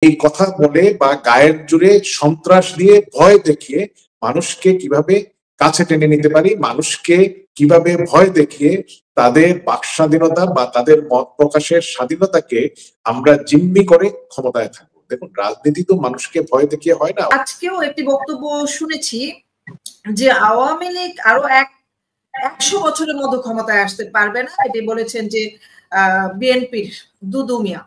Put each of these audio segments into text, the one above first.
এই কথা বলে বা গায়ের জোরে সন্ত্রাস দিয়ে ভয় দেখিয়ে মানুষকে কিভাবে কাছে টেনে নিতে পারি, মানুষকে কিভাবে ভয় দেখিয়ে তাদের বাক স্বাধীনতা বা তাদের মত প্রকাশের স্বাধীনতাকে আমরা জিম্মি করে ক্ষমতায় থাকবো। দেখুন, রাজনীতি তো মানুষকে ভয় দেখিয়ে হয় না। আজকেও একটি বক্তব্য শুনেছি যে আওয়ামী লীগ আরো 100 বছরের মতো ক্ষমতায় আসতে পারবে না, এটি বলেছেন যে বিএনপির দুদু মিয়া।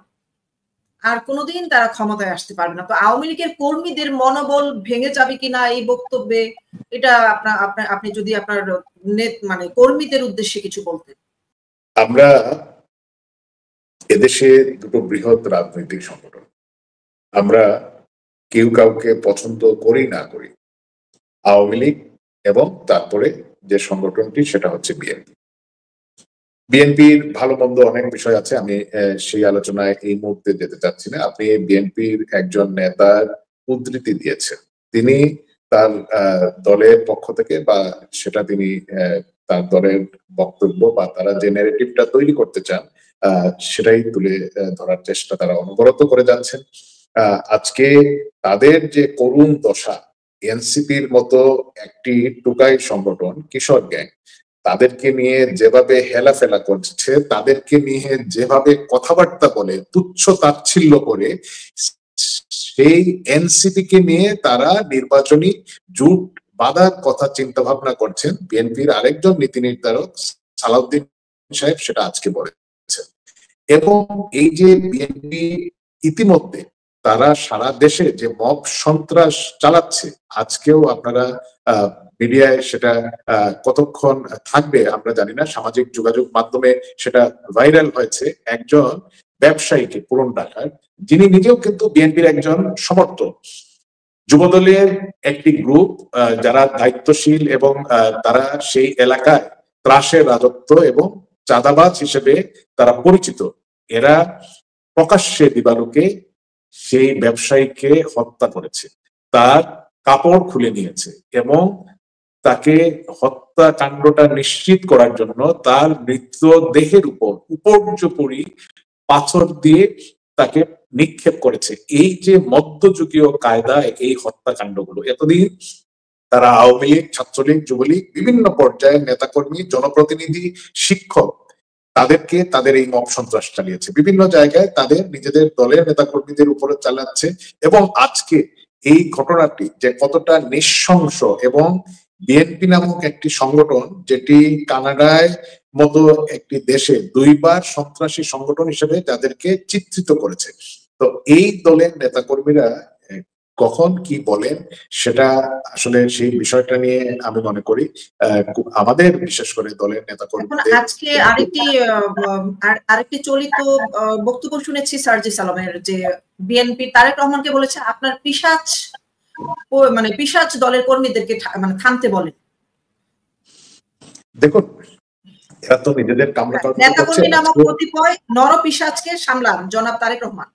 আর কোনোদিন তারা ক্ষমতায় আসতে পারবে না। তো আওয়ামী লীগের কর্মীদের মনোবল ভেঙে যাবে কিনা এই বক্তব্যে, এটা আপনি যদি আপনার মানে কর্মীদের উদ্দেশ্যে কিছু বলতেন। আমরা এদেশে দুটো বৃহৎ রাজনৈতিক সংগঠন, আমরা কেউ কাউকে পছন্দ করি না করি, আওয়ামী লীগ এবং তারপরে যে সংগঠনটি সেটা হচ্ছে বিএনপি। বিএনপির ভালো মন্দ অনেক বিষয় আছে, আমি সেই আলোচনায় এই মুহূর্তে যেতে চাচ্ছি না। আপনি বিএনপির একজন নেতার উদ্ধৃতি দিয়েছেন, তিনি তার দলের পক্ষ থেকে বা সেটা তিনি তার দলের বক্তব্য বা তারা যে ন্যারেটিভটা তৈরি করতে চান সেটাই তুলে ধরার চেষ্টা তারা অনবরত করে যাচ্ছেন। আজকে তাদের যে করুণ দশা, এনসিপির মতো একটি টুকাই সংগঠন, কিশোর গ্যাং, তাদেরকে নিয়ে যেভাবে হেলাফেলা করছে, তাদেরকে নিয়ে যেভাবে কথাবার্তা বলে, তুচ্ছ তাচ্ছিল্য করে, সেই এনসিপি কে নিয়ে তারা নির্বাচনী জোট বাঁধার কথা চিন্তা ভাবনা করছেন। বিএনপির আরেকজন নীতি নির্ধারক সালাউদ্দিন সাহেব সেটা আজকে বলেছেন। এবং এই যে বিএনপি ইতিমধ্যে তারা সারা দেশে যে মব সন্ত্রাস চালাচ্ছে, আজকেও আপনারা মিডিয়ায় সেটা কতক্ষণ থাকবে আমরা জানি না, সামাজিক যোগাযোগ মাধ্যমে সেটা ভাইরাল হয়েছে একজন ব্যবসায়ীকে, পুরন ঢাকার, যিনি নিজেও কিন্তু বিএনপির একজন সমর্থক। যুবদলের একটি গ্রুপ যারা দায়িত্বশীল এবং তারা সেই এলাকায় ত্রাসের রাজত্ব এবং চাঁদাবাজ হিসেবে তারা পরিচিত, এরা প্রকাশ্যে দিবালোকে সেই ব্যবসায়ীকে হত্যা করেছে, তার কাপড় খুলে নিয়েছে এবং তাকে হত্যাকাণ্ডটা নিশ্চিত করার জন্য তার মৃতদেহের উপর উপর্যুপরি পাথর দিয়ে তাকে নিক্ষেপ করেছে। এই যে মধ্যযুগীয় কায়দায় এই হত্যাকাণ্ডগুলো, এতদিন তারা আওয়ামী লীগ, ছাত্রলীগ, যুবলীগ, বিভিন্ন পর্যায়ের নেতাকর্মী, জনপ্রতিনিধি, শিক্ষক, তাদেরকে তাদের এই মব সন্ত্রাস চালিয়েছে, বিভিন্ন জায়গায় তাদের নিজেদের দলের নেতাকর্মীদের উপরে চালাচ্ছে। এবং আজকে এই ঘটনাটি যে কতটা নৃশংস, এবং বিএনপি নামক একটি সংগঠন যেটি কানাডায় মতো একটি দেশে দুইবার সন্ত্রাসী সংগঠন হিসেবে তাদেরকে চিত্রিত করেছে। তো এই দলের নেতাকর্মীরা কখন কি বলেন সেটা আসলে সেই বিষয়টা নিয়ে আমি মনে করি আমাদের বিশেষ করে দলের নেতাকর্মীদের। আজকে আরেকটি চলিত বক্তব্য শুনেছি সার্জিস আলমের, যে বিএনপি তারেক রহমানকে বলেছে আপনার পিশাচ, মানে পিশাচ দলের কর্মীদেরকে মানে থামতে বলেন। দেখুন, এরা তো নিজেদের নেতাকর্মী নামক কতিপয় নরপিশাচকে সামলান জনাব তারেক রহমান।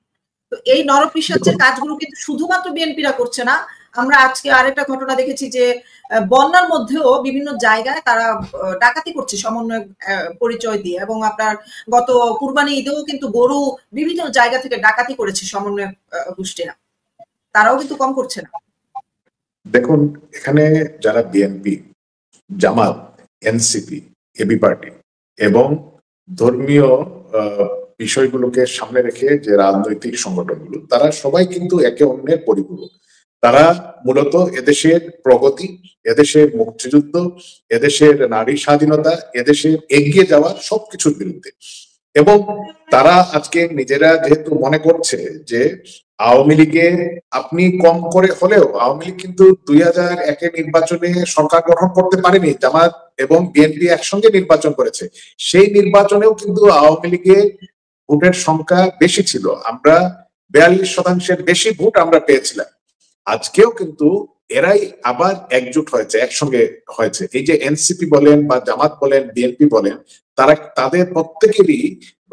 তো এই নরপিশাচের কাজগুলো কিন্তু শুধুমাত্র বিএনপিরা করছে না। আমরা আজকে আরেকটা ঘটনা দেখেছি যে বন্যার মধ্যেও বিভিন্ন জায়গায় তারা ডাকাতি করছে সমন্বয় পরিচয় দিয়ে, এবং আপনার গত কুরবানি ঈদেও কিন্তু গরু বিভিন্ন জায়গা থেকে ডাকাতি করেছে সমন্বয় গোষ্ঠীরা, তারাও কিন্তু কম করছে না। দেখুন, এখানে যারা বিএনপি, জামাত, এনসিপি, এবি পার্টি এবং ধর্মীয় বিষয়গুলোকে সামনে রেখে যে রাজনৈতিক সংগঠনগুলো, তারা সবাই কিন্তু একে অন্যের পরিপূরক। তারা মূলত এদেশের প্রগতি, এদেশের মুক্তিযুদ্ধ, এদেশের নারী স্বাধীনতা, এদেশের এগিয়ে যাওয়ার সবকিছুর বিরুদ্ধে। এবং তারা আজকে নিজেরা যেহেতু মনে করছে যে আওয়ামী লীগে আপনি কম করে হলেও, আওয়ামী লীগ কিন্তু 2001 নির্বাচনে সরকার গঠন করতে পারেনি, জামাত এবং বিএনপি একসঙ্গে নির্বাচন করেছে, সেই নির্বাচনেও কিন্তু আওয়ামী লীগের ভোটের সংখ্যা বেশি ছিল, আমরা 42% বেশি ভোট আমরা পেয়েছিলাম। আজকেও কিন্তু এরাই আবার একজোট হয়েছে, একসঙ্গে হয়েছে। এই যে এনসিপি বলেন বা জামাত বলেন, বিএনপি বলেন, তারা তাদের প্রত্যেকেরই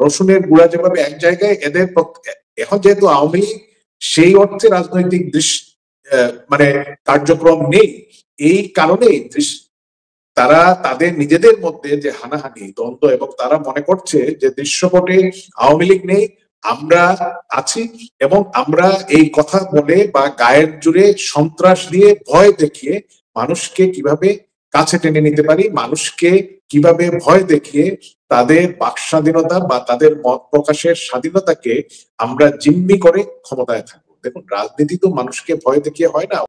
রসুনের গুঁড়া যেভাবে এক জায়গায়, এদের এখন যেহেতু আওয়ামী লীগ সেই অর্থে রাজনৈতিক মানে কার্যক্রম নেই, এই কারণেই তারা তাদের নিজেদের মধ্যে যে হানাহানি, দ্বন্দ্ব, এবং তারা মনে করছে যে দৃশ্যপটে আওয়ামী লীগ নেই, আমরা আছি এবং আমরা এই কথা বলে বা গায়ের জুড়ে সন্ত্রাস দিয়ে ভয় দেখিয়ে মানুষকে কিভাবে কাছে টেনে নিতে পারি, মানুষকে কিভাবে ভয় দেখিয়ে তাদের বাক স্বাধীনতা বা তাদের মত প্রকাশের স্বাধীনতাকে আমরা জিম্মি করে ক্ষমতায় থাকবো। দেখুন, রাজনীতি তো মানুষকে ভয় দেখিয়ে হয় না।